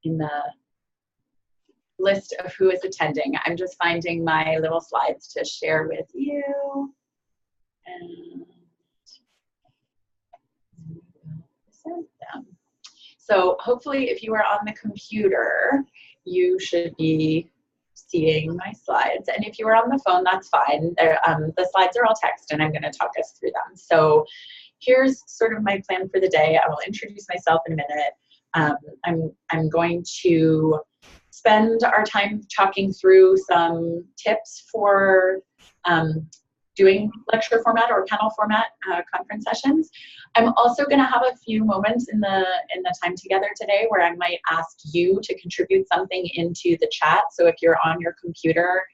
in the list of who is attending. I'm just finding my little slides to share with you. And send them. So hopefully if you are on the computer, you should be seeing my slides. And if you are on the phone, that's fine. The slides are all text and I'm going to talk us through them. So here's sort of my plan for the day. I will introduce myself in a minute. I'm going to spend our time talking through some tips for doing lecture format or panel format conference sessions. I'm also going to have a few moments in the time together today where I might ask you to contribute something into the chat. So if you're on your computer,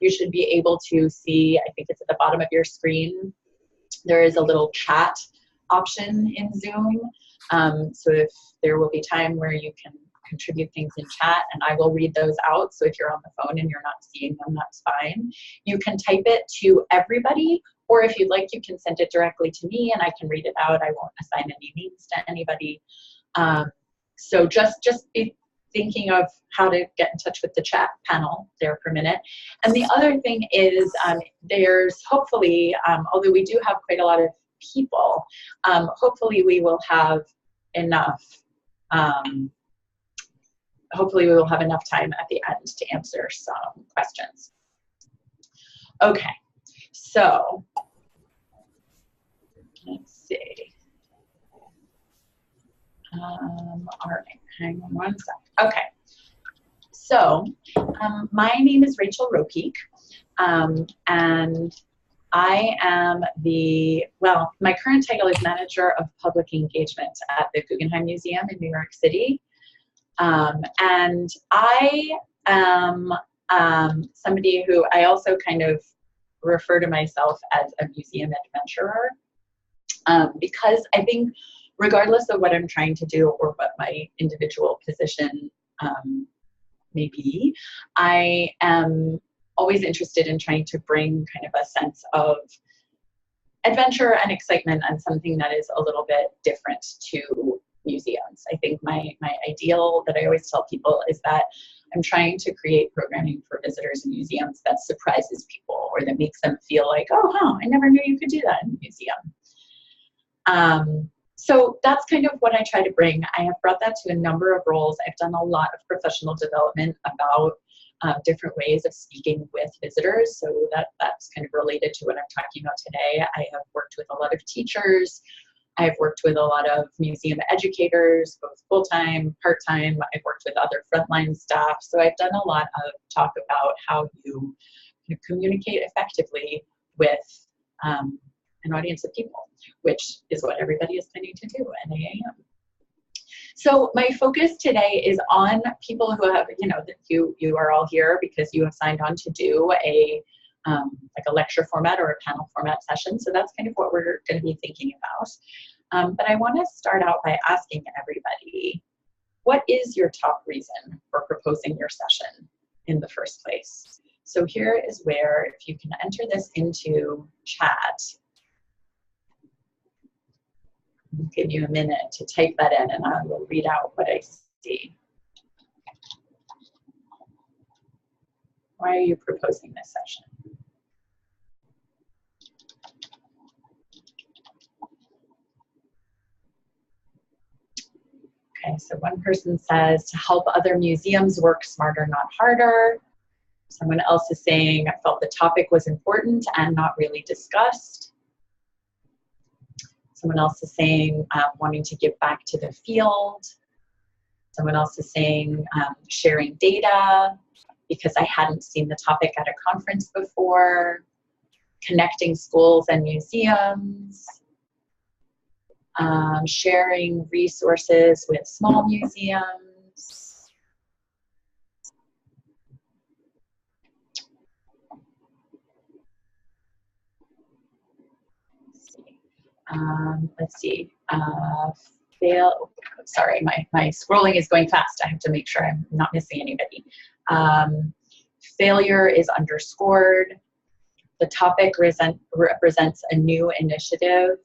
you should be able to see, I think it's at the bottom of your screen, there is a little chat option in Zoom. So if there will be time where you can contribute things in chat and I will read those out. So if you're on the phone and you're not seeing them, that's fine. You can type it to everybody, or if you'd like, you can send it directly to me and I can read it out. I won't assign any names to anybody. So just be thinking of how to get in touch with the chat panel there for a minute. And the other thing is there's hopefully, although we do have quite a lot of people, hopefully we will have enough hopefully we will have enough time at the end to answer some questions. Okay, so let's see. All right, hang on one sec. Okay, so my name is Rachel Ropeek, and I am my current title is Manager of Public Engagement at the Guggenheim Museum in New York City. And I am somebody who I also kind of refer to myself as a museum adventurer, because I think regardless of what I'm trying to do or what my individual position may be, I am always interested in trying to bring kind of a sense of adventure and excitement and something that is a little bit different to museums. I think my ideal that I always tell people is that I'm trying to create programming for visitors in museums that surprises people or that makes them feel like, oh, wow, I never knew you could do that in a museum. So that's kind of what I try to bring. I have brought that to a number of roles. I've done a lot of professional development about different ways of speaking with visitors. So that's kind of related to what I'm talking about today. I have worked with a lot of teachers. I've worked with a lot of museum educators, both full-time, part-time. I've worked with other frontline staff. So I've done a lot of talk about how you communicate effectively with an audience of people, which is what everybody is planning to do at AAM. So my focus today is on people who have, you are all here because you have signed on to do like a lecture format or a panel format session. So that's kind of what we're going to be thinking about. But I want to start out by asking everybody, what is your top reason for proposing your session in the first place? So here is where, if you can enter this into chat, I'll give you a minute to type that in and I will read out what I see. Why are you proposing this session? Okay, so one person says to help other museums work smarter, not harder. Someone else is saying, I felt the topic was important and not really discussed. Someone else is saying, wanting to give back to the field. Someone else is saying, sharing data because I hadn't seen the topic at a conference before. Connecting schools and museums. Sharing resources with small museums. Let's see. Sorry, my scrolling is going fast. I have to make sure I'm not missing anybody. Failure is underscored. The topic represents a new initiative,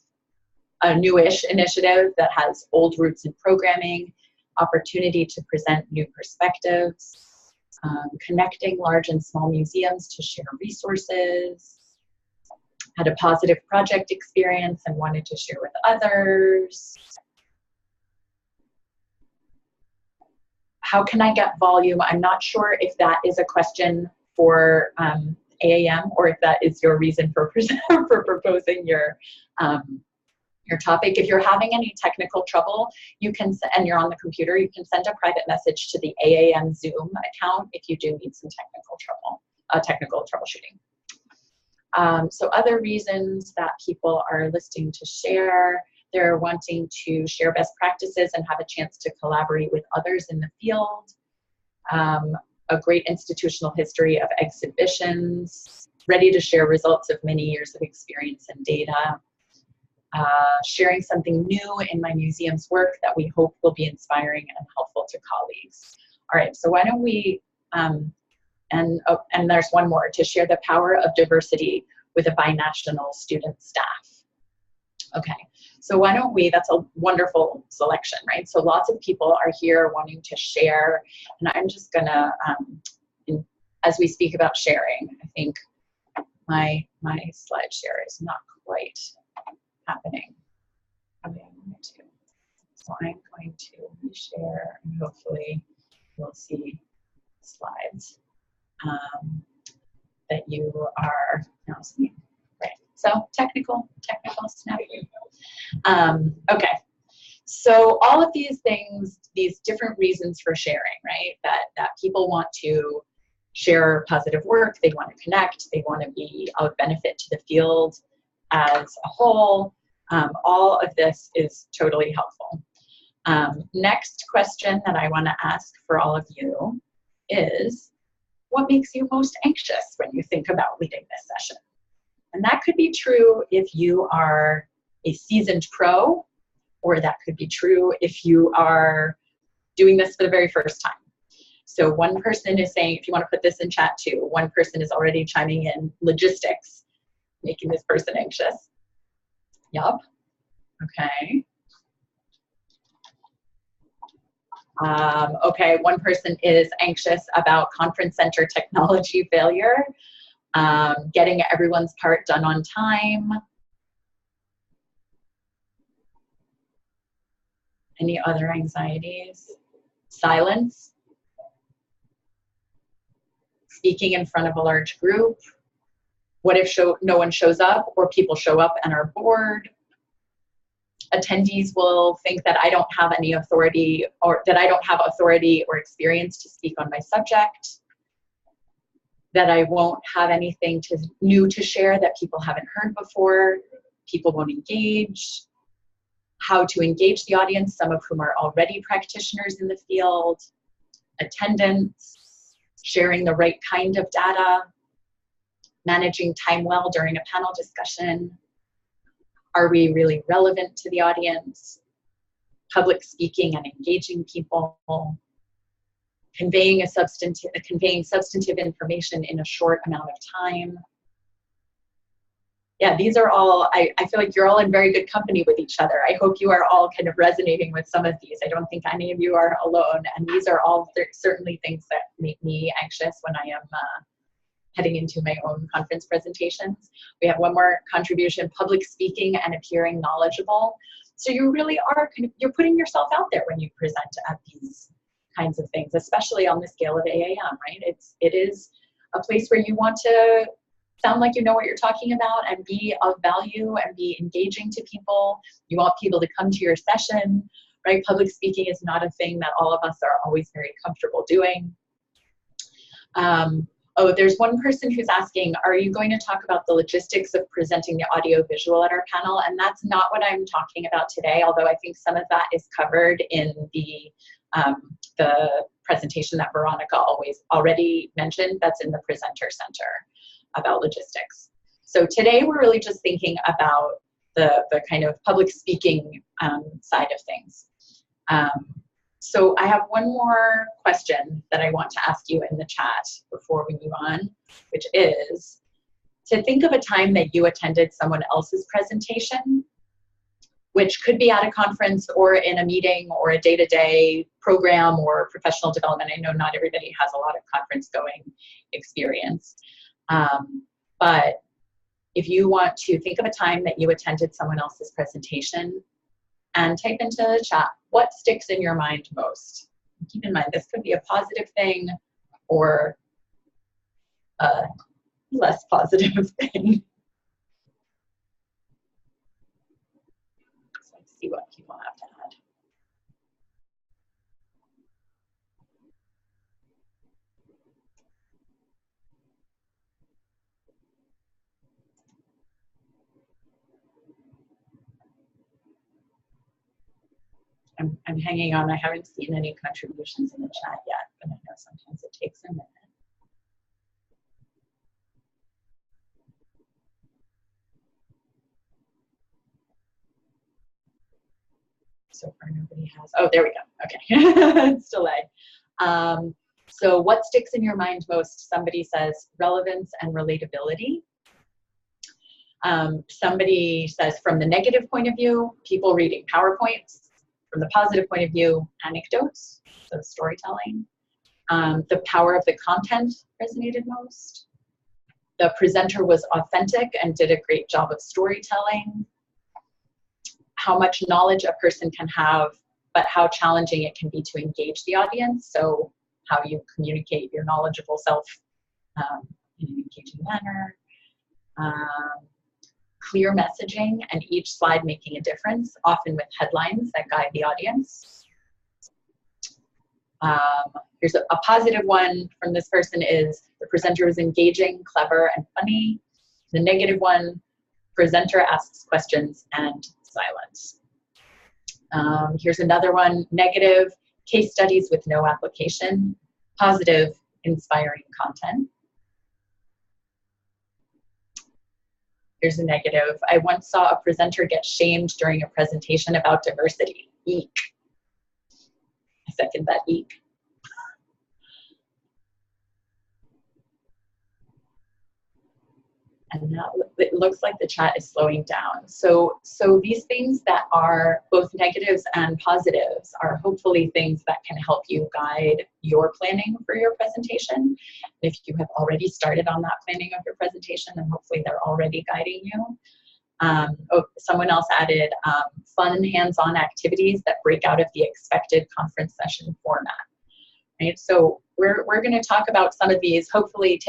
a newish initiative that has old roots in programming. opportunity to present new perspectives, connecting large and small museums to share resources, had a positive project experience and wanted to share with others. How can I get volume? I'm not sure if that is a question for AAM or if that is your reason for proposing your topic. If you're having any technical trouble, you can, and you're on the computer, you can send a private message to the AAM Zoom account if you do need some technical troubleshooting. So other reasons that people are listing to share, they're wanting to share best practices and have a chance to collaborate with others in the field. A great institutional history of exhibitions, ready to share results of many years of experience and data. Sharing something new in my museum's work that we hope will be inspiring and helpful to colleagues. All right, so why don't we, and there's one more, to share the power of diversity with a binational student staff. Okay, so why don't we, that's a wonderful selection, right? So lots of people are here wanting to share, and I'm just gonna, as we speak about sharing, I think my slide share is not quite happening. So I'm going to reshare and hopefully you'll see slides that you are now seeing. Right. So technical snafu. Okay. So all of these things, these different reasons for sharing, right? That people want to share positive work, they want to connect, they want to be of benefit to the field as a whole. All of this is totally helpful. Next question that I want to ask for all of you is, what makes you most anxious when you think about leading this session? And that could be true if you are a seasoned pro, or that could be true if you are doing this for the very first time. So one person is saying, if you want to put this in chat too, one person is already chiming in logistics, making this person anxious. Yup. Okay. Okay, one person is anxious about conference center technology failure, getting everyone's part done on time. Any other anxieties? Silence. Speaking in front of a large group. What if no one shows up, or people show up and are bored? Attendees will think that I don't have any authority, or that I don't have authority or experience to speak on my subject, that I won't have anything new to share that people haven't heard before, people won't engage, how to engage the audience, some of whom are already practitioners in the field, attendance, sharing the right kind of data, managing time well during a panel discussion. Are we really relevant to the audience? Public speaking and engaging people. Conveying substantive information in a short amount of time. Yeah, these are all, I feel like you're all in very good company with each other. I hope you are all kind of resonating with some of these. I don't think any of you are alone. And these are all certainly things that make me anxious when I am heading into my own conference presentations. We have one more contribution, public speaking and appearing knowledgeable. So you really are you're putting yourself out there when you present at these kinds of things, especially on the scale of AAM, right? It is a place where you want to sound like you know what you're talking about and be of value and be engaging to people. You want people to come to your session, right? Public speaking is not a thing that all of us are always very comfortable doing. Oh, there's one person who's asking, are you going to talk about the logistics of presenting the audio visual at our panel? And that's not what I'm talking about today, although I think some of that is covered in the presentation that Veronica already mentioned, that's in the presenter center about logistics. So today we're really just thinking about the kind of public speaking side of things. So I have one more question that I want to ask you in the chat before we move on, which is to think of a time that you attended someone else's presentation which could be at a conference or in a meeting or a day-to-day program or professional development. I know not everybody has a lot of conference going experience. But if you want to think of a time that you attended someone else's presentation and type into the chat, what sticks in your mind most? Keep in mind, this could be a positive thing or a less positive thing. So let's see what people have to add. I'm hanging on. I haven't seen any contributions in the chat yet, but I know sometimes it takes a minute. So far, nobody has. Oh, there we go. Okay, it's delayed. So what sticks in your mind most? Somebody says relevance and relatability. Somebody says from the negative point of view, people reading PowerPoints. From the positive point of view, anecdotes, so storytelling. The power of the content resonated most. The presenter was authentic and did a great job of storytelling. How much knowledge a person can have, but how challenging it can be to engage the audience. So how you communicate your knowledgeable self in an engaging manner. Clear messaging and each slide making a difference, often with headlines that guide the audience. Here's a positive one from this person is the presenter is engaging, clever, and funny. The negative one, presenter asks questions and silence. Here's another one, negative, case studies with no application. Positive, inspiring content. Here's a negative. I once saw a presenter get shamed during a presentation about diversity. Eek. I second that, eek. And now it looks like the chat is slowing down. So these things that are both negatives and positives are hopefully things that can help you guide your planning for your presentation. If you have already started on that planning of your presentation, then hopefully they're already guiding you. Oh, someone else added fun hands-on activities that break out of the expected conference session format. Right? So we're going to talk about some of these, hopefully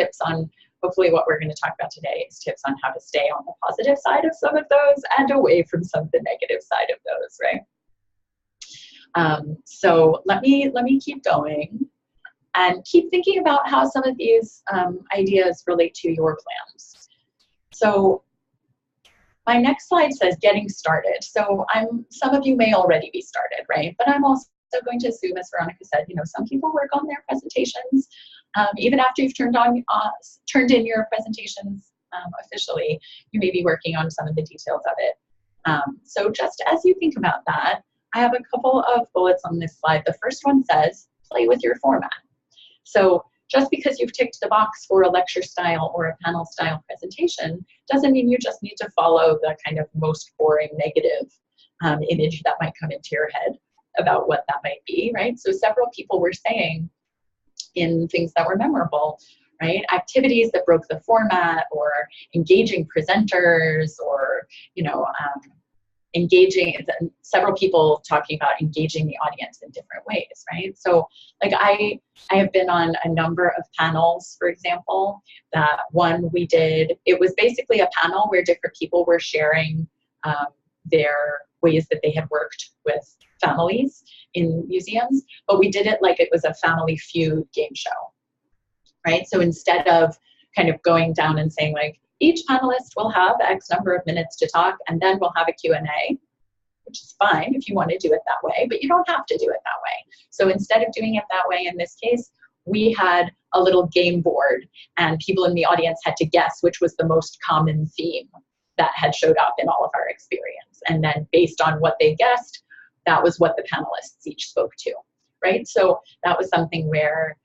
what we're going to talk about today is tips on how to stay on the positive side of some of those and away from some of the negative side of those, right? So let me keep going and keep thinking about how some of these ideas relate to your plans. So my next slide says getting started. So some of you may already be started, right? But I'm also going to assume, as Veronica said, some people work on their presentations. Even after you've turned in your presentations officially, you may be working on some of the details of it. So just as you think about that, I have a couple of bullets on this slide. The first one says, play with your format. So just because you've ticked the box for a lecture style or a panel style presentation doesn't mean you just need to follow the kind of most boring negative image that might come into your head about what that might be, right? So several people were saying in things that were memorable, right? Activities that broke the format, or engaging presenters, or, engaging, several people talking about engaging the audience in different ways, right? So like I have been on a number of panels, for example, that one we did, it was basically a panel where different people were sharing their ways that they had worked with families in museums, but we did it like it was a Family Feud game show, right? So instead of kind of going down and saying like, each panelist will have X number of minutes to talk, and then we'll have a Q&A, which is fine if you want to do it that way, but you don't have to do it that way. So instead of doing it that way, in this case, we had a little game board, and people in the audience had to guess which was the most common theme that had showed up in all of our experience. And then based on what they guessed, that was what the panelists each spoke to, right? So that was something where,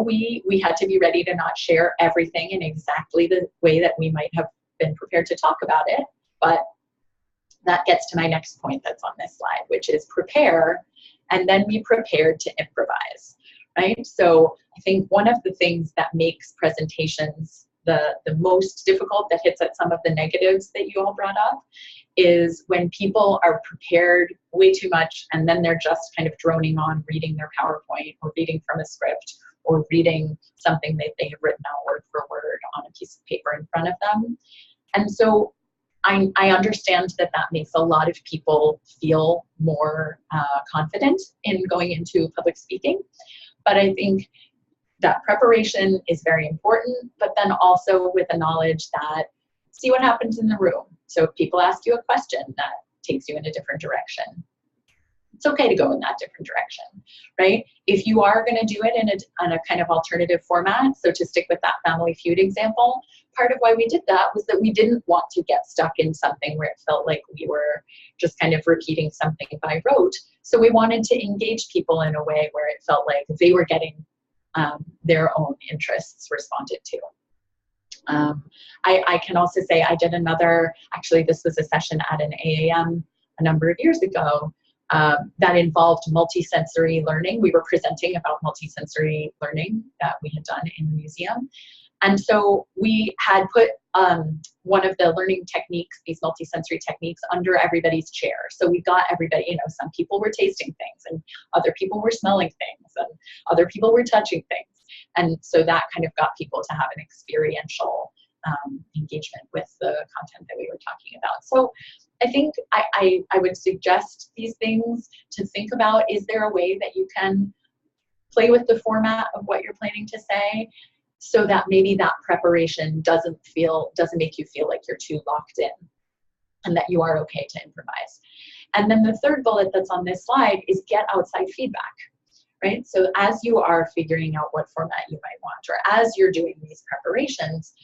we had to be ready to not share everything in exactly the way that we might have been prepared to talk about it, but That gets to my next point that's on this slide, which is prepare and then be prepared to improvise, right? So I think one of the things that makes presentations the most difficult, that hits at some of the negatives that you all brought up, is when people are prepared way too much and then they're just kind of droning on reading their PowerPoint or reading from a script or reading something that they have written out word for word on a piece of paper in front of them. And so I understand that that makes a lot of people feel more confident in going into public speaking, but I think that preparation is very important, but then also with the knowledge that see what happens in the room. So if people ask you a question that takes you in a different direction, it's okay to go in that different direction, right? If you are going to do it in a kind of alternative format, so to stick with that Family Feud example, part of why we did that was that we didn't want to get stuck in something where it felt like we were just kind of repeating something by rote. So we wanted to engage people in a way where it felt like they were getting their own interests responded to. I can also say I did another, actually this was a session at an AAM a number of years ago that involved multisensory learning. We were presenting about multisensory learning that we had done in the museum. And so we had put one of the learning techniques, these multisensory techniques, under everybody's chair. So we got everybody, you know, some people were tasting things and other people were smelling things and other people were touching things. And so that kind of got people to have an experiential engagement with the content that we were talking about. So I think I would suggest these things to think about. Is there a way that you can play with the format of what you're planning to say so that maybe that preparation doesn't make you feel like you're too locked in and that you are okay to improvise. And then the third bullet that's on this slide is get outside feedback. Right? So as you are figuring out what format you might want, or as you're doing these preparations,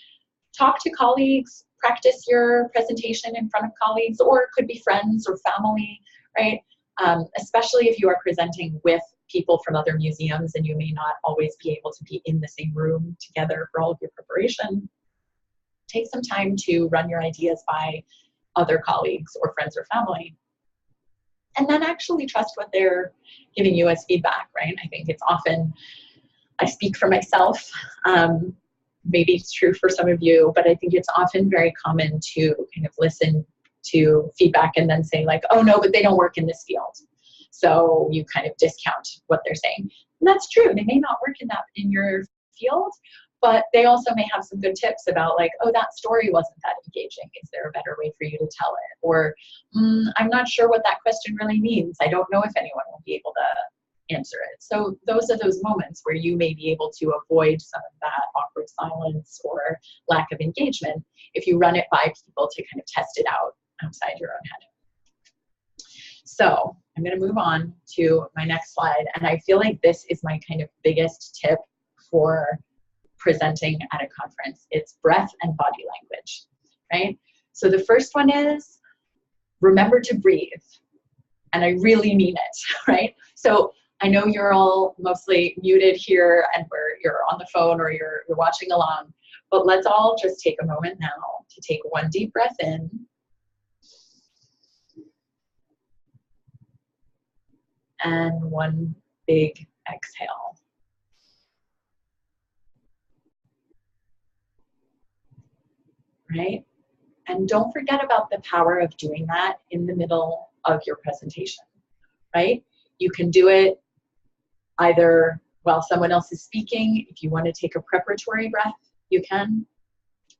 talk to colleagues, practice your presentation in front of colleagues, or it could be friends or family, right? Especially if you are presenting with people from other museums and you may not always be able to be in the same room together for all of your preparation. Take some time to run your ideas by other colleagues or friends or family. And then actually trust what they're giving you as feedback, right? I think it's often, I speak for myself, maybe it's true for some of you, but I think it's often very common to kind of listen to feedback and then say like, oh no, but they don't work in this field. So you kind of discount what they're saying. And that's true, they may not work in your field, but they also may have some good tips about like, oh, that story wasn't that engaging. Is there a better way for you to tell it? Or I'm not sure what that question really means. I don't know if anyone will be able to answer it. So those are those moments where you may be able to avoid some of that awkward silence or lack of engagement if you run it by people to kind of test it out outside your own head. So I'm going to move on to my next slide. And I feel like this is my kind of biggest tip for presenting at a conference. It's breath and body language, right? So the first one is remember to breathe. And I really mean it, right? So I know you're all mostly muted here and you're on the phone or you're watching along, but let's all just take a moment now to take one deep breath in. And one big exhale. Right? And don't forget about the power of doing that in the middle of your presentation, right? You can do it either while someone else is speaking. If you want to take a preparatory breath, you can,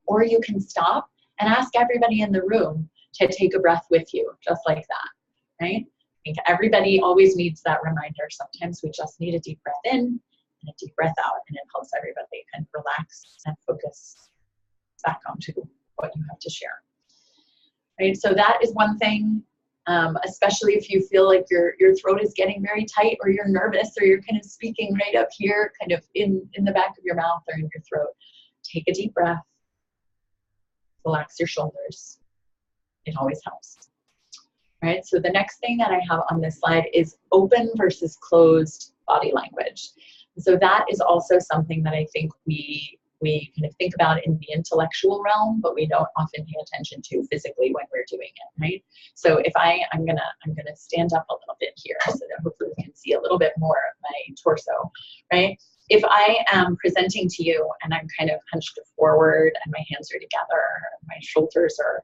or you can stop and ask everybody in the room to take a breath with you, just like that, right? I think everybody always needs that reminder. Sometimes we just need a deep breath in and a deep breath out, and it helps everybody kind of relax and focus back onto what you have to share. Right, so that is one thing, especially if you feel like your throat is getting very tight or you're nervous or you're kind of speaking right up here, kind of in the back of your mouth or in your throat. Take a deep breath, relax your shoulders. It always helps. Right, so the next thing that I have on this slide is open versus closed body language. So that is also something that I think we we kind of think about in the intellectual realm, but we don't often pay attention to physically when we're doing it, right? So if I'm gonna stand up a little bit here so that hopefully we can see a little bit more of my torso, right? If I am presenting to you and I'm kind of hunched forward and my hands are together, my shoulders are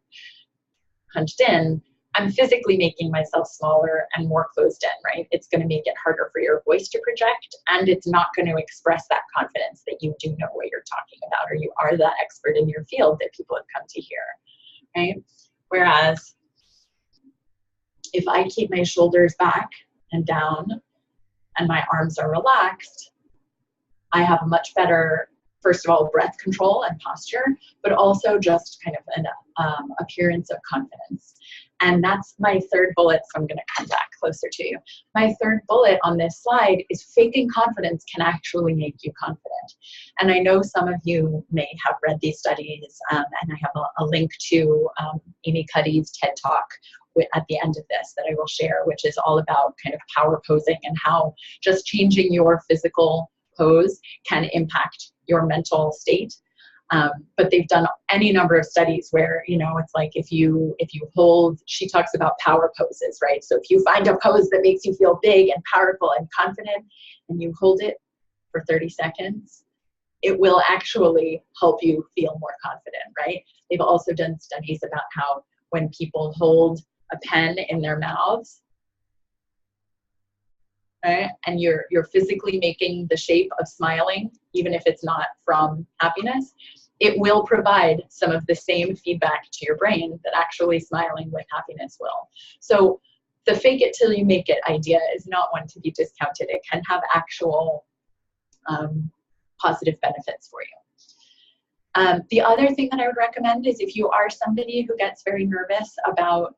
hunched in, I'm physically making myself smaller and more closed in, right? It's going to make it harder for your voice to project, and it's not going to express that confidence that you do know what you're talking about, or you are the expert in your field that people have come to hear, right? Whereas if I keep my shoulders back and down and my arms are relaxed, I have a much better, first of all, breath control and posture, but also just kind of an appearance of confidence. And that's my third bullet, so I'm going to come back closer to you. My third bullet on this slide is faking confidence can actually make you confident. And I know some of you may have read these studies, and I have a link to Amy Cuddy's TED Talk at the end of this that I will share, which is all about kind of power posing and how just changing your physical pose can impact your mental state. But they've done any number of studies where, you know, it's like if you hold, she talks about power poses, right? So if you find a pose that makes you feel big and powerful and confident and you hold it for 30 seconds, it will actually help you feel more confident, right? They've also done studies about how when people hold a pen in their mouths, right, and you're physically making the shape of smiling, even if it's not from happiness, it will provide some of the same feedback to your brain that actually smiling with happiness will. So the fake it till you make it idea is not one to be discounted. It can have actual positive benefits for you. The other thing that I would recommend is if you are somebody who gets very nervous about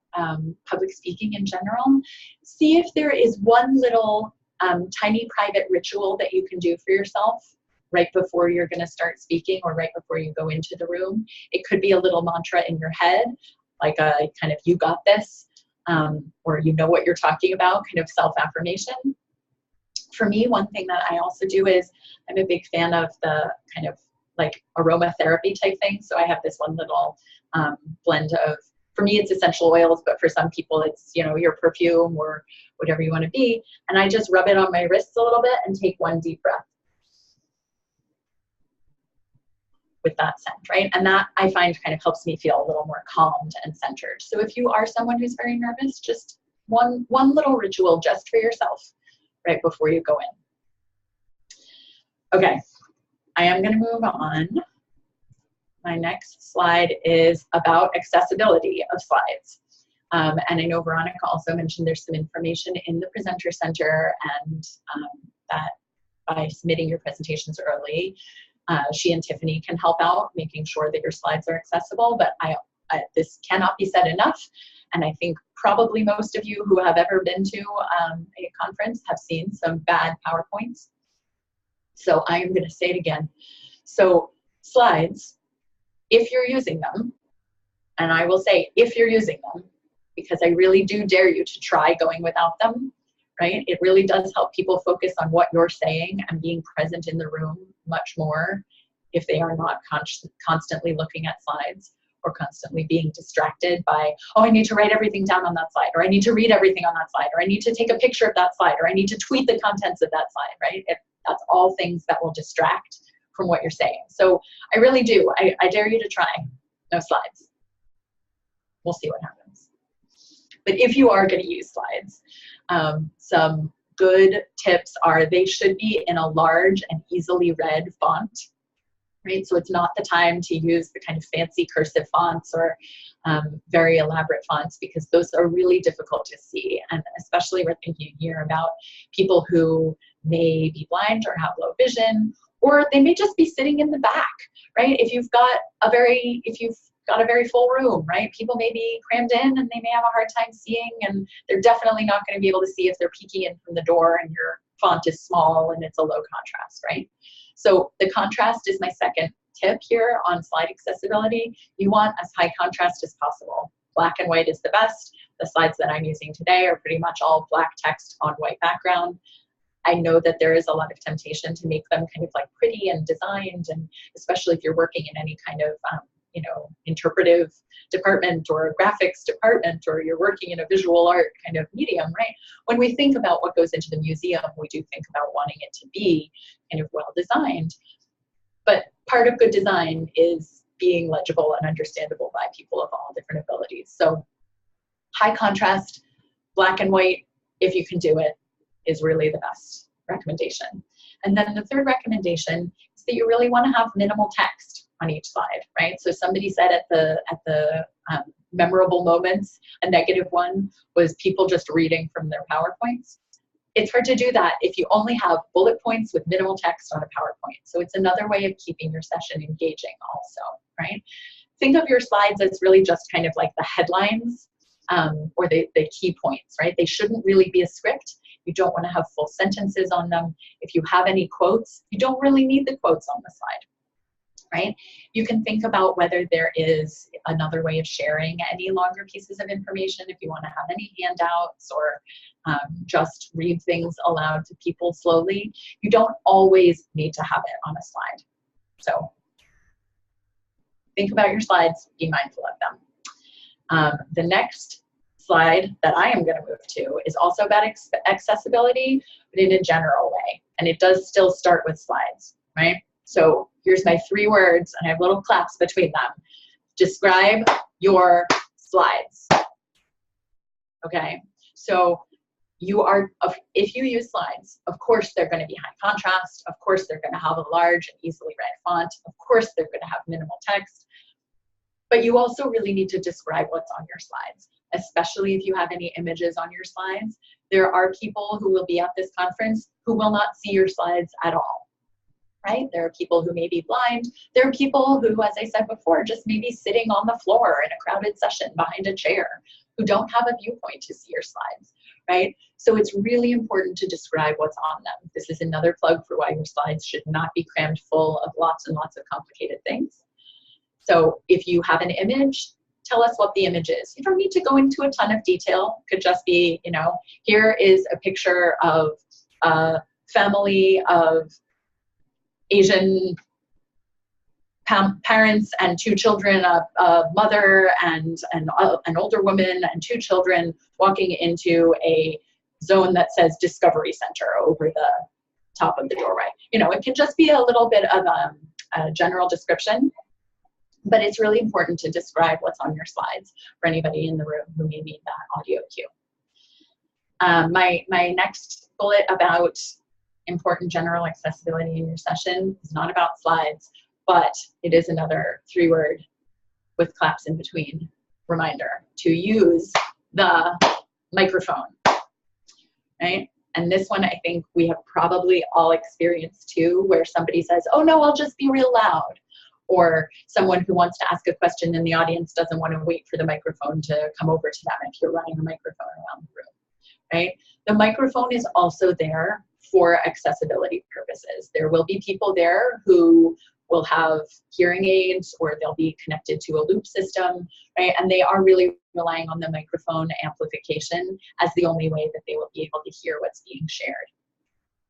public speaking in general, see if there is one little tiny private ritual that you can do for yourself right before you're going to start speaking or right before you go into the room. It could be a little mantra in your head, like a kind of you got this, or you know what you're talking about, kind of self-affirmation. For me, one thing that I also do is I'm a big fan of the kind of like aromatherapy type thing. So I have this one little blend of, for me, it's essential oils, but for some people it's, you know, your perfume or whatever you want to be. And I just rub it on my wrists a little bit and take one deep breath with that scent, right? And that I find kind of helps me feel a little more calmed and centered. So if you are someone who's very nervous, just one little ritual just for yourself right before you go in. Okay, I am going to move on. My next slide is about accessibility of slides. And I know Veronica also mentioned there's some information in the Presenter Center, and that by submitting your presentations early, she and Tiffany can help out making sure that your slides are accessible. But this cannot be said enough. And I think probably most of you who have ever been to a conference have seen some bad PowerPoints. So I am going to say it again. So slides, if you're using them, and I will say if you're using them, because I really do dare you to try going without them, right? It really does help people focus on what you're saying and being present in the room much more if they are not constantly looking at slides or constantly being distracted by, oh, I need to write everything down on that slide, or I need to read everything on that slide, or I need to take a picture of that slide, or I need to tweet the contents of that slide, right? That's all things that will distract from what you're saying. So I really do. I dare you to try no slides. We'll see what happens. But if you are going to use slides, some good tips are they should be in a large and easily read font, right? So it's not the time to use the kind of fancy cursive fonts or very elaborate fonts, because those are really difficult to see. And especially we're thinking here about people who may be blind or have low vision, or they may just be sitting in the back, right? If you've got a very full room, right? People may be crammed in and they may have a hard time seeing, and they're definitely not going to be able to see if they're peeking in from the door and your font is small and it's a low contrast, right? So the contrast is my second tip here on slide accessibility. You want as high contrast as possible. Black and white is the best. The slides that I'm using today are pretty much all black text on white background. I know that there is a lot of temptation to make them kind of like pretty and designed, and especially if you're working in any kind of you know, interpretive department or graphics department, or you're working in a visual art kind of medium, right? When we think about what goes into the museum, we do think about wanting it to be kind of well designed. But part of good design is being legible and understandable by people of all different abilities. So high contrast, black and white, if you can do it, is really the best recommendation. And then the third recommendation is that you really want to have minimal text on each slide, right? So somebody said at the memorable moments, a negative one was people just reading from their PowerPoints. It's hard to do that if you only have bullet points with minimal text on a PowerPoint. So it's another way of keeping your session engaging also, right? Think of your slides as really just kind of like the headlines or the key points, right? They shouldn't really be a script. You don't want to have full sentences on them. If you have any quotes, you don't really need the quotes on the slide, right? You can think about whether there is another way of sharing any longer pieces of information, if you want to have any handouts or just read things aloud to people slowly. You don't always need to have it on a slide. So think about your slides, be mindful of them. The next slide that I am going to move to is also about accessibility, but in a general way. And it does still start with slides, right? So here's my 3 words, and I have little claps between them. Describe your slides. Okay, so if you use slides, of course they're going to be high contrast. Of course they're going to have a large and easily read font. Of course they're going to have minimal text. But you also really need to describe what's on your slides, especially if you have any images on your slides. There are people who will be at this conference who will not see your slides at all, right? There are people who may be blind. There are people who, as I said before, just may be sitting on the floor in a crowded session behind a chair who don't have a viewpoint to see your slides, right? So it's really important to describe what's on them. This is another plug for why your slides should not be crammed full of lots and lots of complicated things. So if you have an image, tell us what the image is. You don't need to go into a ton of detail. It could just be, you know, here is a picture of a family of Asian parents and 2 children, a mother and an older woman and 2 children walking into a zone that says Discovery Center over the top of the doorway. You know, it can just be a little bit of a general description, but it's really important to describe what's on your slides for anybody in the room who may need that audio cue. My next bullet about important general accessibility in your session is not about slides, but it is another 3-word with claps in between reminder to use the microphone, right? And this one I think we have probably all experienced too, where somebody says, oh no, I'll just be real loud. Or someone who wants to ask a question in the audience doesn't want to wait for the microphone to come over to them if you're running a microphone around the room, right? The microphone is also there for accessibility purposes. There will be people there who will have hearing aids or they'll be connected to a loop system, right? And they are really relying on the microphone amplification as the only way that they will be able to hear what's being shared.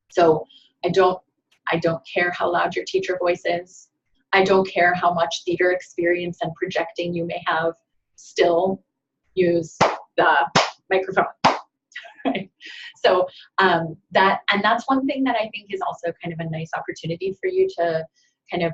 So I don't care how loud your teacher voice is. I don't care how much theater experience and projecting you may have, still use the microphone. Right? So that's one thing that I think is also kind of a nice opportunity for you to kind of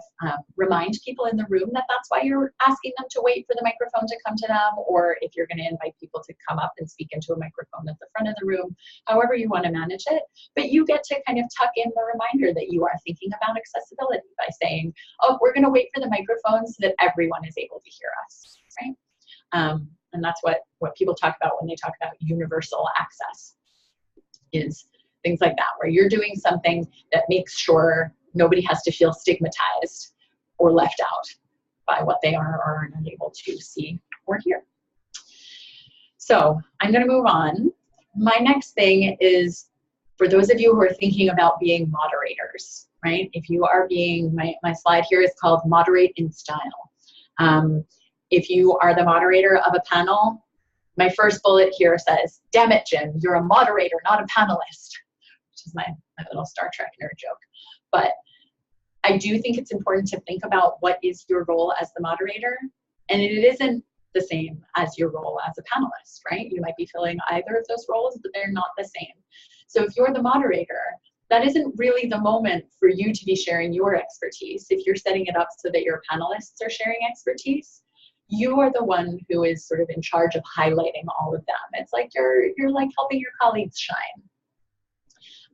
remind people in the room that that's why you're asking them to wait for the microphone to come to them, or if you're going to invite people to come up and speak into a microphone at the front of the room, however you want to manage it. But you get to kind of tuck in the reminder that you are thinking about accessibility by saying, oh, we're going to wait for the microphone so that everyone is able to hear us, right? And that's what people talk about when they talk about universal access, is things like that, where you're doing something that makes sure nobody has to feel stigmatized or left out by what they are or are unable to see or hear. So I'm going to move on. My next thing is for those of you who are thinking about being moderators, right? If you are being, my slide here is called Moderate in Style. If you are the moderator of a panel, my first bullet here says, damn it, Jim, you're a moderator, not a panelist, which is my my little Star Trek nerd joke. But I do think it's important to think about what is your role as the moderator, and it isn't the same as your role as a panelist, right? You might be filling either of those roles, but they're not the same. So if you're the moderator, that isn't really the moment for you to be sharing your expertise. If you're setting it up so that your panelists are sharing expertise, you are the one who is sort of in charge of highlighting all of them. It's like you're like helping your colleagues shine.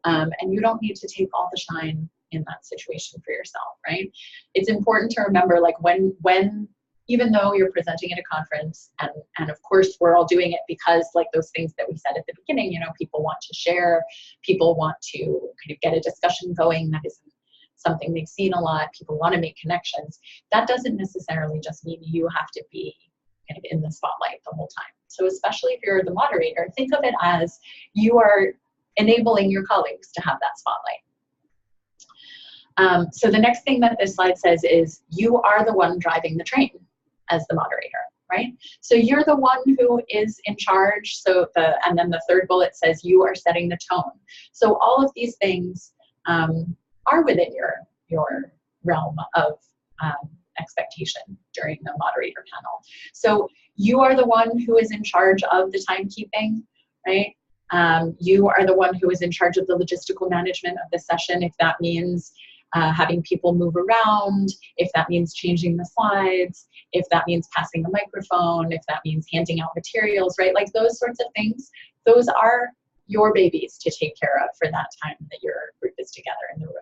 And you don't need to take all the shine in that situation for yourself, right? It's important to remember, like, when even though you're presenting at a conference, and of course we're all doing it because, like, those things that we said at the beginning, you know, people want to share, people want to kind of get a discussion going that isn't something they've seen a lot, people want to make connections. That doesn't necessarily just mean you have to be kind of in the spotlight the whole time. So especially if you're the moderator, think of it as you are enabling your colleagues to have that spotlight. So the next thing that this slide says is you are the one driving the train as the moderator, right? So you're the one who is in charge. So and then the third bullet says you are setting the tone. So all of these things are within your realm of expectation during the moderator panel. So you are the one who is in charge of the timekeeping, right? You are the one who is in charge of the logistical management of the session, if that means having people move around, if that means changing the slides, if that means passing the microphone, if that means handing out materials, right? Like those sorts of things, those are your babies to take care of for that time that your group is together in the room,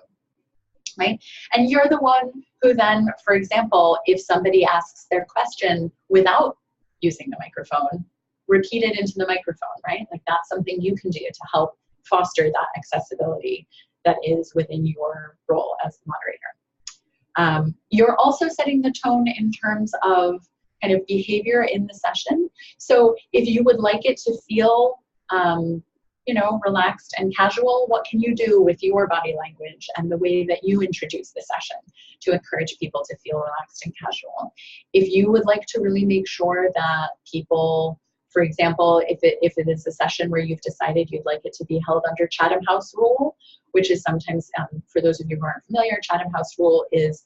right? And you're the one who then, for example, if somebody asks their question without using the microphone, repeat it into the microphone, right? Like that's something you can do to help foster that accessibility that is within your role as the moderator. You're also setting the tone in terms of kind of behavior in the session. So if you would like it to feel, you know, relaxed and casual, what can you do with your body language and the way that you introduce the session to encourage people to feel relaxed and casual? If you would like to really make sure that people, for example, if it is a session where you've decided you'd like it to be held under Chatham House rule, which is sometimes, for those of you who aren't familiar, Chatham House rule is,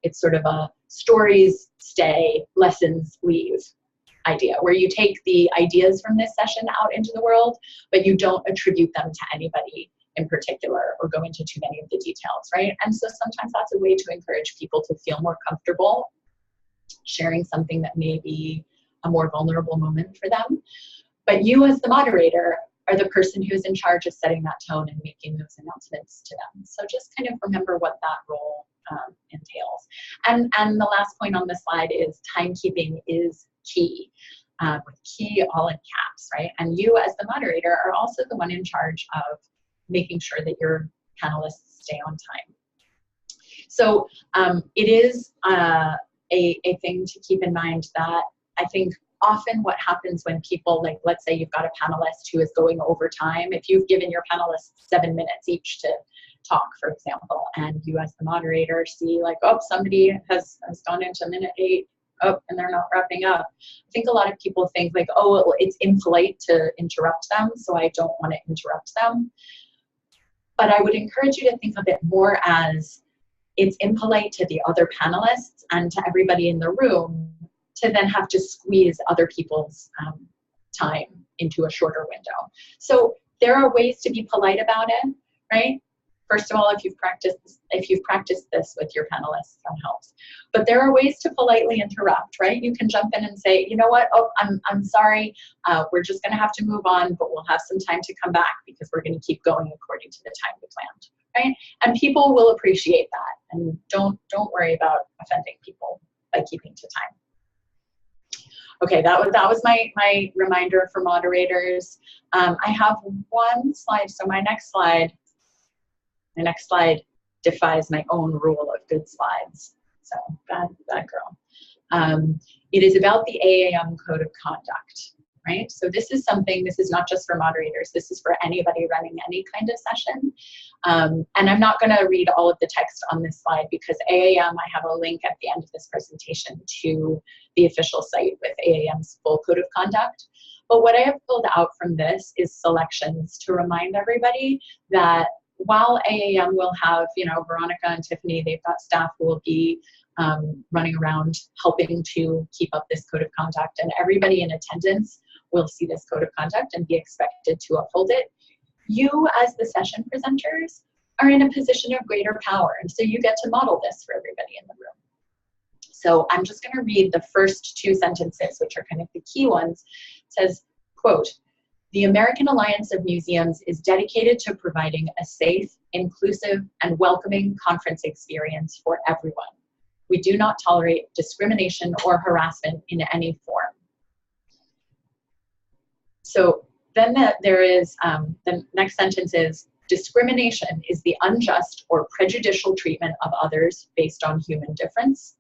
it's sort of a stories stay, lessons leave idea, where you take the ideas from this session out into the world, but you don't attribute them to anybody in particular or go into too many of the details, right? And so sometimes that's a way to encourage people to feel more comfortable sharing something that may be a more vulnerable moment for them. But you as the moderator are the person who's in charge of setting that tone and making those announcements to them. So just kind of remember what that role entails. And the last point on this slide is timekeeping is key, with key all in caps, right? And you as the moderator are also the one in charge of making sure that your panelists stay on time. So it is a thing to keep in mind that I think often what happens when people, like, let's say you've got a panelist who is going over time, if you've given your panelists 7 minutes each to talk, for example, and you as the moderator see like, oh, somebody has gone into minute 8, oh, and they're not wrapping up. I think a lot of people think like, oh, it's impolite to interrupt them, so I don't want to interrupt them. But I would encourage you to think of it more as it's impolite to the other panelists and to everybody in the room to then have to squeeze other people's time into a shorter window. So there are ways to be polite about it, right? First of all, if you've practiced this with your panelists, that helps. But there are ways to politely interrupt, right? You can jump in and say, you know what? Oh, I'm sorry. We're just going to have to move on, but we'll have some time to come back because we're going to keep going according to the time we planned, right? And people will appreciate that. And don't worry about offending people by keeping to time. Okay, that was my reminder for moderators. I have one slide. So my next slide defies my own rule of good slides. So bad girl. It is about the AAM code of conduct, right? So this is not just for moderators, this is for anybody running any kind of session. And I'm not gonna read all of the text on this slide because AAM, I have a link at the end of this presentation to the official site with AAM's full code of conduct. But what I have pulled out from this is selections to remind everybody that while AAM will have, you know, Veronica and Tiffany, they've got staff who will be running around helping to keep up this code of conduct, and everybody in attendance will see this code of conduct and be expected to uphold it. You, as the session presenters, are in a position of greater power, and so you get to model this for everybody in the room. So I'm just going to read the first two sentences, which are kind of the key ones. It says, quote, "The American Alliance of Museums is dedicated to providing a safe, inclusive, and welcoming conference experience for everyone. We do not tolerate discrimination or harassment in any form." So then there is, the next sentence is, "Discrimination is the unjust or prejudicial treatment of others based on human difference."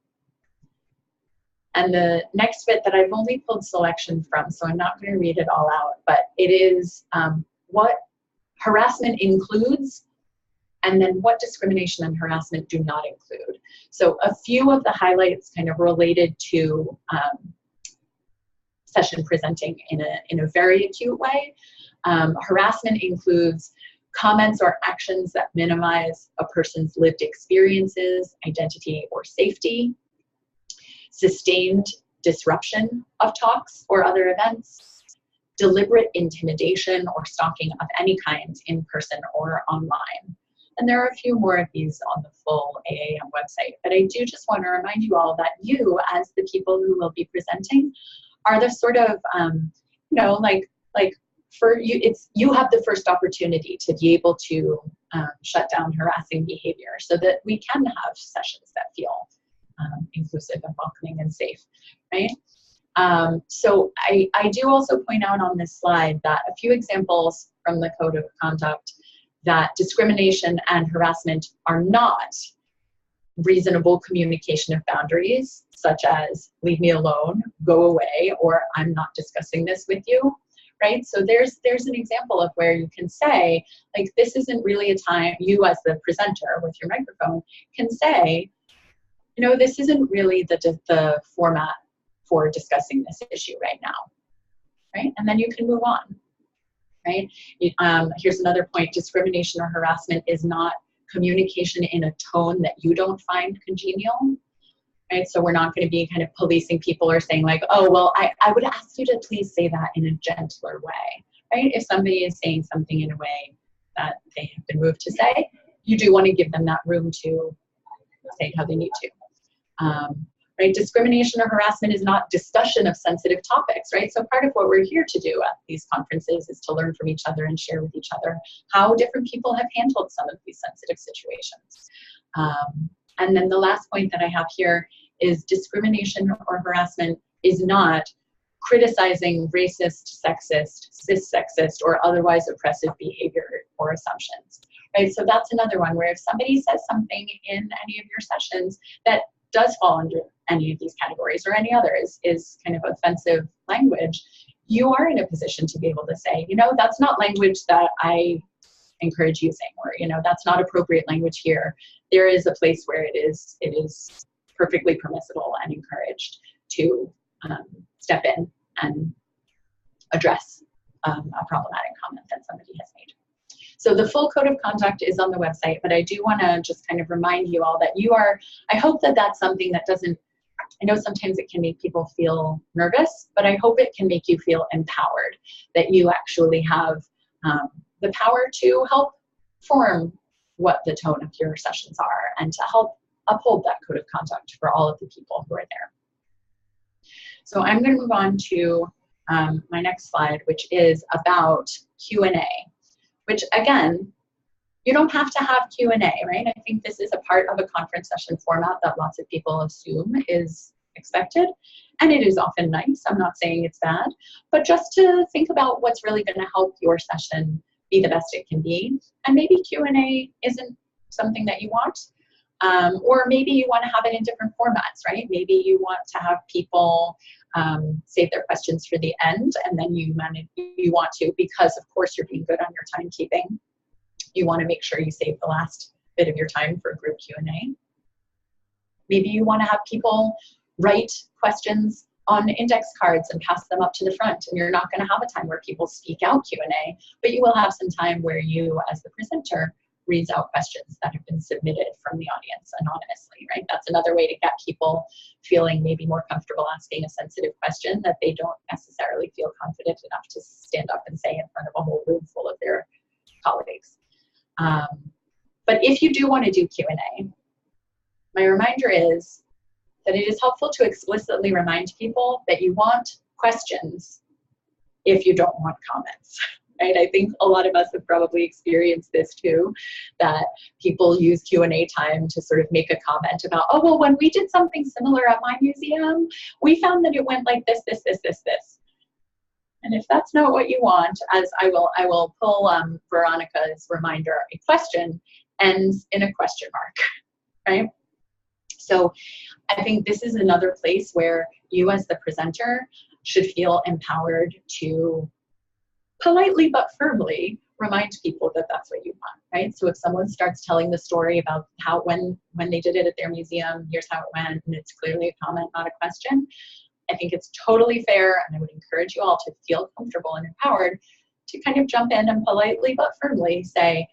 And the next bit that I've only pulled selection from, so I'm not going to read it all out, but it is what harassment includes and then what discrimination and harassment do not include. So a few of the highlights kind of related to session presenting in a very acute way. Harassment includes comments or actions that minimize a person's lived experiences, identity, or safety. Sustained disruption of talks or other events, deliberate intimidation or stalking of any kind in person or online. And there are a few more of these on the full AAM website, but I do just want to remind you all that you, as the people who will be presenting, are the sort of, you know, like for you, you have the first opportunity to be able to shut down harassing behavior so that we can have sessions that feel inclusive and welcoming and safe, right? So I do also point out on this slide that a few examples from the code of conduct that discrimination and harassment are not reasonable communication of boundaries, such as leave me alone, go away, or I'm not discussing this with you, right? So there's an example of where you can say, like, this isn't really a time, you as the presenter with your microphone can say, you know, this isn't really the format for discussing this issue right now, right? And then you can move on, right? Here's another point. Discrimination or harassment is not communication in a tone that you don't find congenial, right? So we're not going to be kind of policing people or saying like, oh, well, I would ask you to please say that in a gentler way, right? If somebody is saying something in a way that they have been moved to say, you do want to give them that room to say how they need to. Right? Discrimination or harassment is not discussion of sensitive topics, right? So part of what we're here to do at these conferences is to learn from each other and share with each other how different people have handled some of these sensitive situations. And then the last point that I have here is discrimination or harassment is not criticizing racist, sexist, cis-sexist, or otherwise oppressive behavior or assumptions, right? So that's another one where if somebody says something in any of your sessions that does fall under any of these categories or any other is kind of offensive language, you are in a position to be able to say, you know, that's not language that I encourage using, or, you know, that's not appropriate language here. There is a place where it is perfectly permissible and encouraged to step in and address a problematic comment that somebody has made. So the full code of conduct is on the website, but I do want to just kind of remind you all that you are, I hope that that's something that doesn't, I know sometimes it can make people feel nervous, but I hope it can make you feel empowered, that you actually have the power to help form what the tone of your sessions are and to help uphold that code of conduct for all of the people who are there. So I'm going to move on to my next slide, which is about Q&A. Which again, you don't have to have Q&A, right? I think this is a part of a conference session format that lots of people assume is expected, and it is often nice. I'm not saying it's bad, but just to think about what's really going to help your session be the best it can be. And maybe Q&A isn't something that you want, or maybe you want to have it in different formats, right? Maybe you want to have people save their questions for the end, and then you want to, because of course you're being good on your timekeeping, you want to make sure you save the last bit of your time for group Q&A. Maybe you want to have people write questions on index cards and pass them up to the front. And you're not going to have a time where people speak out Q&A, but you will have some time where you, as the presenter, reads out questions that have been submitted from the audience anonymously, right? That's another way to get people feeling maybe more comfortable asking a sensitive question that they don't necessarily feel confident enough to stand up and say in front of a whole room full of their colleagues. But if you do want to do Q&A, my reminder is that it is helpful to explicitly remind people that you want questions if you don't want comments. Right? I think a lot of us have probably experienced this too, that people use Q&A time to sort of make a comment about, oh, well, when we did something similar at my museum, we found that it went like this, this, this, this, this. And if that's not what you want, as I will pull Veronica's reminder, a question ends in a question mark, right? So I think this is another place where you as the presenter should feel empowered to politely but firmly remind people that that's what you want, right? So if someone starts telling the story about how when they did it at their museum, here's how it went, and it's clearly a comment, not a question, I think it's totally fair, and I would encourage you all to feel comfortable and empowered to kind of jump in and politely but firmly say,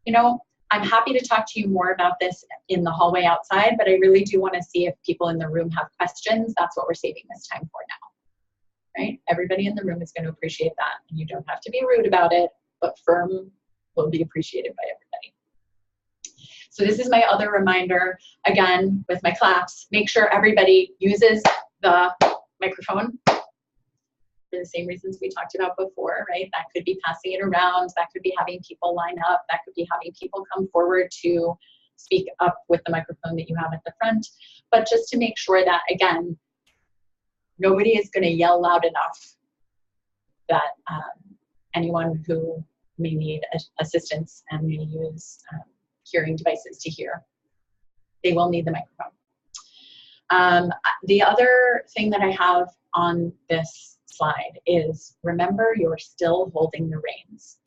you know, I'm happy to talk to you more about this in the hallway outside, but I really do want to see if people in the room have questions. That's what we're saving this time for now, right? Everybody in the room is going to appreciate that, and you don't have to be rude about it, but firm will be appreciated by everybody. So this is my other reminder, again, with my claps, make sure everybody uses the microphone for the same reasons we talked about before, right? That could be passing it around, that could be having people line up, that could be having people come forward to speak up with the microphone that you have at the front. But just to make sure that, again, nobody is going to yell loud enough that anyone who may need assistance and may use hearing devices to hear, they will need the microphone. The other thing that I have on this slide is remember you're still holding the reins,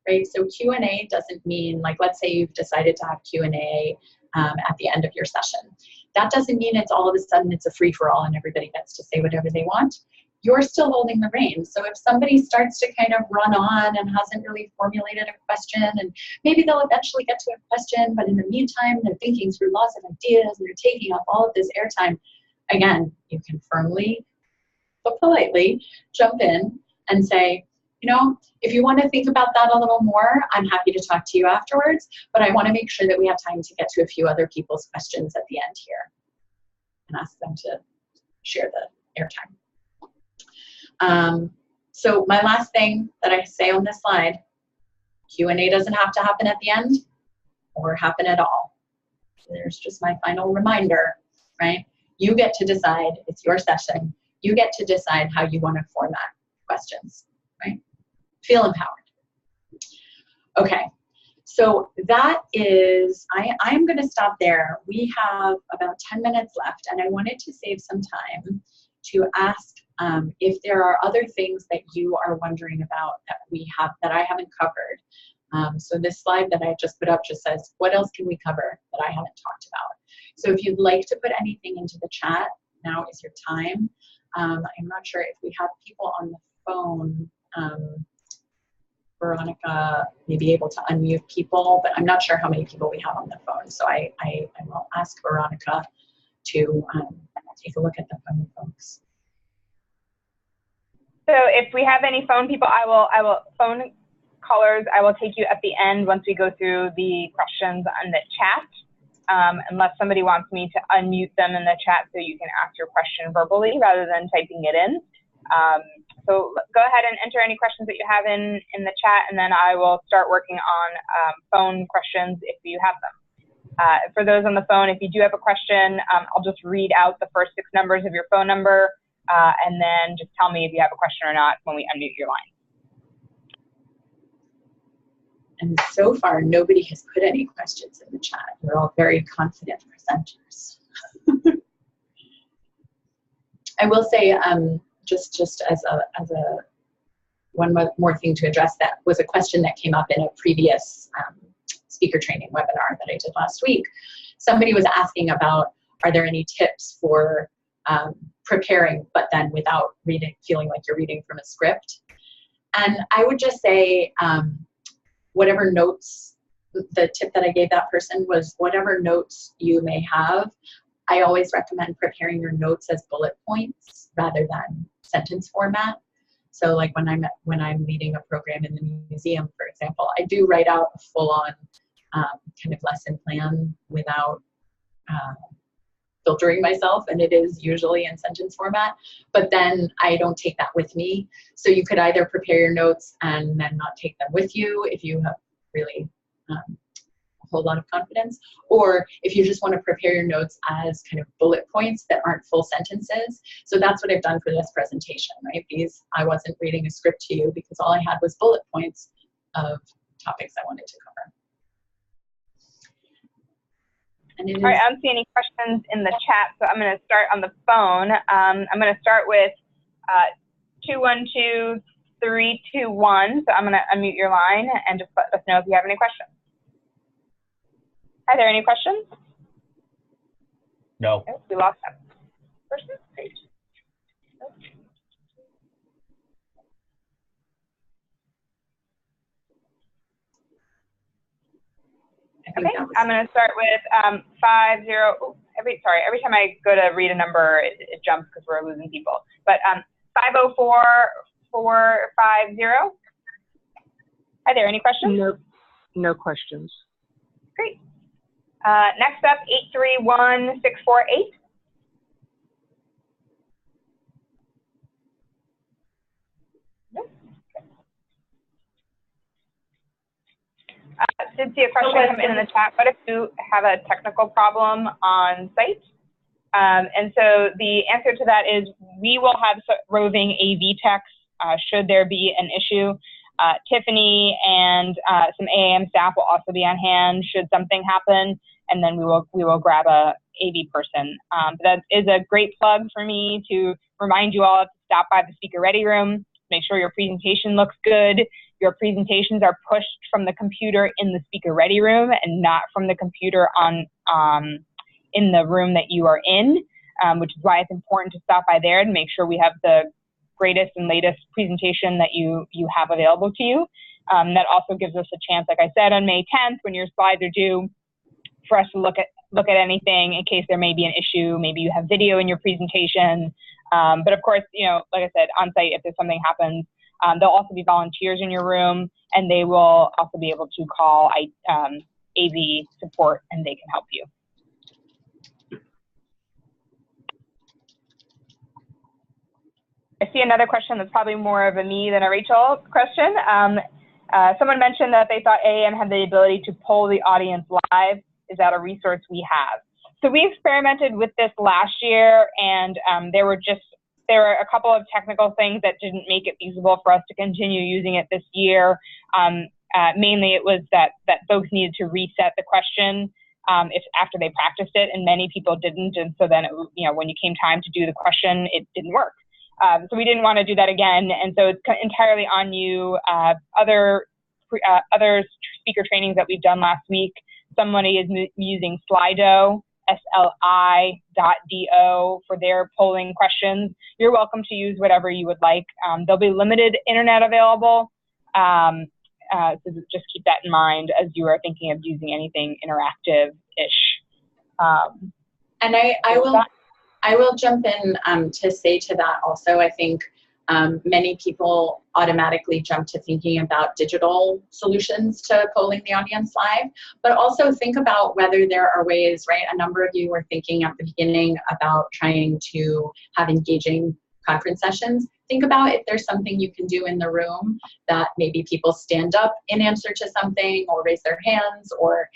right? So Q&A doesn't mean, like, let's say you've decided to have Q&A at the end of your session. That doesn't mean it's all of a sudden it's a free-for-all and everybody gets to say whatever they want. You're still holding the reins. So if somebody starts to kind of run on and hasn't really formulated a question, and maybe they'll eventually get to a question, but in the meantime, they're thinking through lots of ideas and they're taking up all of this airtime, again, you can firmly but politely jump in and say, you know, if you want to think about that a little more, I'm happy to talk to you afterwards, but I want to make sure that we have time to get to a few other people's questions at the end here and ask them to share the airtime. So my last thing that I say on this slide, Q&A doesn't have to happen at the end or happen at all. So there's just my final reminder, right? You get to decide, it's your session. You get to decide how you want to format questions, right? Feel empowered. Okay, so that is, I'm going to stop there. We have about 10 minutes left, and I wanted to save some time to ask if there are other things that you are wondering about that I haven't covered. So this slide that I just put up just says, what else can we cover that I haven't talked about? So if you'd like to put anything into the chat, now is your time. I'm not sure if we have people on the phone. Veronica may be able to unmute people, but I'm not sure how many people we have on the phone. So I will ask Veronica to take a look at the phone folks. So if we have any phone people, I will phone callers. I will take you at the end once we go through the questions on the chat. Unless somebody wants me to unmute them in the chat so you can ask your question verbally rather than typing it in. So go ahead and enter any questions that you have in the chat, and then I will start working on phone questions if you have them. For those on the phone, if you do have a question, I'll just read out the first 6 numbers of your phone number, and then just tell me if you have a question or not when we unmute your line. And so far, nobody has put any questions in the chat. You're all very confident presenters. I will say, just as one more thing to address, that was a question that came up in a previous speaker training webinar that I did last week. Somebody was asking about, are there any tips for preparing, but then without feeling like you're reading from a script. And I would just say, whatever notes, the tip that I gave that person was whatever notes you may have, I always recommend preparing your notes as bullet points rather than sentence format. So like when I'm leading a program in the museum, for example, I do write out a full-on kind of lesson plan without filtering myself, and it is usually in sentence format, but then I don't take that with me. So you could either prepare your notes and then not take them with you if you have really a whole lot of confidence, or if you just want to prepare your notes as kind of bullet points that aren't full sentences. So that's what I've done for this presentation, right? I wasn't reading a script to you because all I had was bullet points of topics I wanted to cover. All right, I don't see any questions in the chat, so I'm going to start on the phone. I'm going to start with 212321. So I'm going to unmute your line and just let us know if you have any questions. Are there any questions? No. Oh, we lost that person. Great. Okay, I'm going to start with 50. Every time I go to read a number, it jumps because we're losing people. But 504450. Are there any questions? Nope. No questions. Great. Next up, 831648. Did see a question come in the chat. What if you have a technical problem on site? And so the answer to that is we will have roving AV techs should there be an issue. Tiffany and some AAM staff will also be on hand should something happen, and then we will grab a AV person. But that is a great plug for me to remind you all to stop by the speaker ready room, make sure your presentation looks good. Your presentations are pushed from the computer in the speaker ready room and not from the computer in the room that you are in, which is why it's important to stop by there and make sure we have the greatest and latest presentation that you have available to you. That also gives us a chance, like I said, on May 10th, when your slides are due, for us to look at anything in case there may be an issue. Maybe you have video in your presentation. But of course, like I said, on site, if there's something happens, there'll also be volunteers in your room, and they will also be able to call AV support, and they can help you. I see another question that's probably more of a me than a Rachel question. Someone mentioned that they thought AAM had the ability to poll the audience live. Is that a resource we have? So we experimented with this last year, and there were a couple of technical things that didn't make it feasible for us to continue using it this year. Mainly it was that folks needed to reset the question after they practiced it, and many people didn't. And so then, when it came time to do the question, it didn't work. So we didn't want to do that again. And so it's entirely on you. Other speaker trainings that we've done last week, somebody is using Slido, SLI.do for their polling questions. You're welcome to use whatever you would like. There'll be limited internet available. So just keep that in mind as you are thinking of using anything interactive-ish. And I will jump in to say to that also. I think many people automatically jump to thinking about digital solutions to polling the audience live, but also think about whether there are ways, right? A number of you were thinking at the beginning about trying to have engaging conference sessions. Think about if there's something you can do in the room that maybe people stand up in answer to something, or raise their hands, or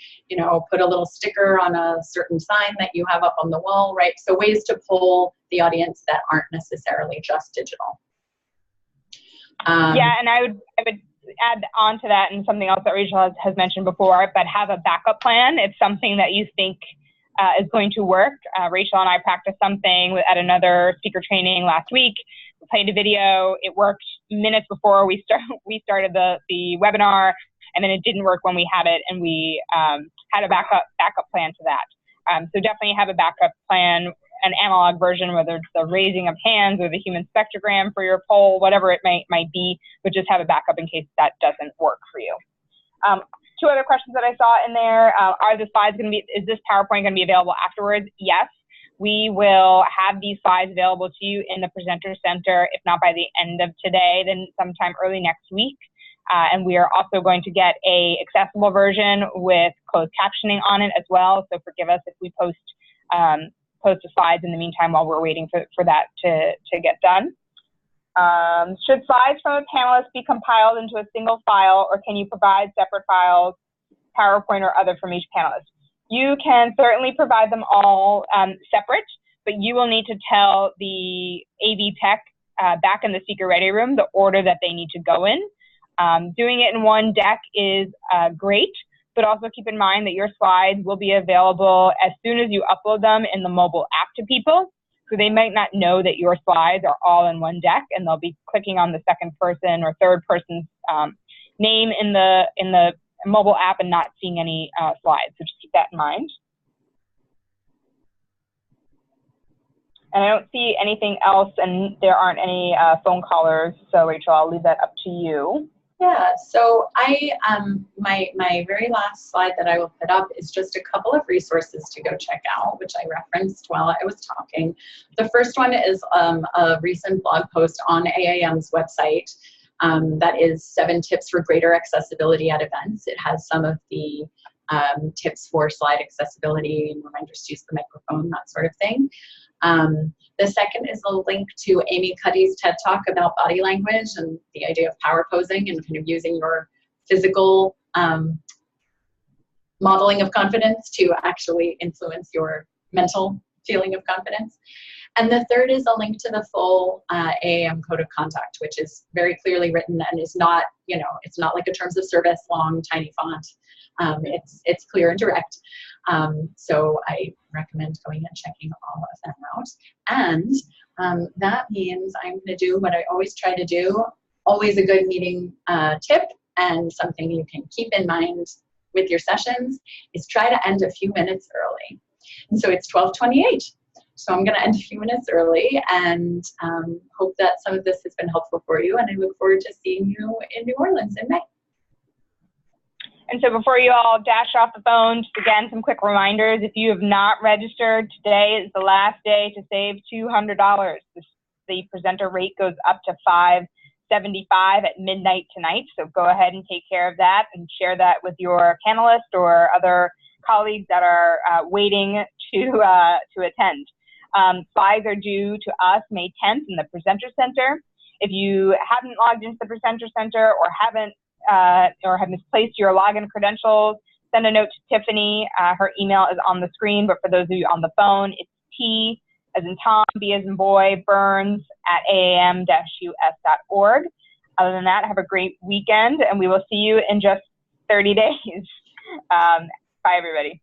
put a little sticker on a certain sign that you have up on the wall, right? So ways to poll the audience that aren't necessarily just digital. Yeah, and I would add on to that, and something else that Rachel has mentioned before, but have a backup plan if something that you think is going to work. Rachel and I practiced something at another speaker training last week. We played a video. It worked minutes before we started the webinar, and then it didn't work when we had it, and we had a backup plan to that. So definitely have a backup plan an analog version, whether it's the raising of hands or the human spectrogram for your poll, whatever it might be, but just have a backup in case that doesn't work for you. Two other questions that I saw in there, are the slides going to be, is this PowerPoint going to be available afterwards? Yes. We will have these slides available to you in the Presenter Center, if not by the end of today, then sometime early next week. And we are also going to get a accessible version with closed captioning on it as well. So forgive us if we post the slides in the meantime while we're waiting for that to get done. Should slides from a panelist be compiled into a single file, or can you provide separate files, PowerPoint or other from each panelist? You can certainly provide them all separate, but you will need to tell the AV tech back in the speaker ready room the order that they need to go in. Doing it in one deck is great, but also keep in mind that your slides will be available as soon as you upload them in the mobile app to people. So they might not know that your slides are all in one deck, and they'll be clicking on the second person or third person's name in the mobile app and not seeing any slides. So just keep that in mind. And I don't see anything else, and there aren't any phone callers. So Rachel, I'll leave that up to you. Yeah, so my very last slide that I will put up is just a couple of resources to go check out, which I referenced while I was talking. The first one is a recent blog post on AAM's website that is 7 tips for greater accessibility at events. It has some of the tips for slide accessibility and reminders to use the microphone, that sort of thing. The second is a link to Amy Cuddy's TED Talk about body language and the idea of power posing and kind of using your physical modeling of confidence to actually influence your mental feeling of confidence. And the third is a link to the full AAM Code of Conduct, which is very clearly written and is not, you know, it's not like a terms of service, long, tiny font. It's clear and direct. So I recommend going and checking all of them out. And that means I'm going to do what I always try to do, always a good meeting tip, and something you can keep in mind with your sessions is try to end a few minutes early. And so it's 12:28. So I'm going to end a few minutes early and hope that some of this has been helpful for you. And I look forward to seeing you in New Orleans in May. And so before you all dash off the phone, just again, some quick reminders. If you have not registered, today is the last day to save $200. The presenter rate goes up to $575 at midnight tonight. So go ahead and take care of that and share that with your panelists or other colleagues that are waiting to attend. Slides are due to us May 10th in the Presenter Center. If you haven't logged into the Presenter Center or have misplaced your login credentials, send a note to Tiffany. Her email is on the screen, but for those of you on the phone, it's T as in Tom, B as in boy, Burns @aam-us.org. Other than that, have a great weekend, and we will see you in just 30 days. Bye, everybody.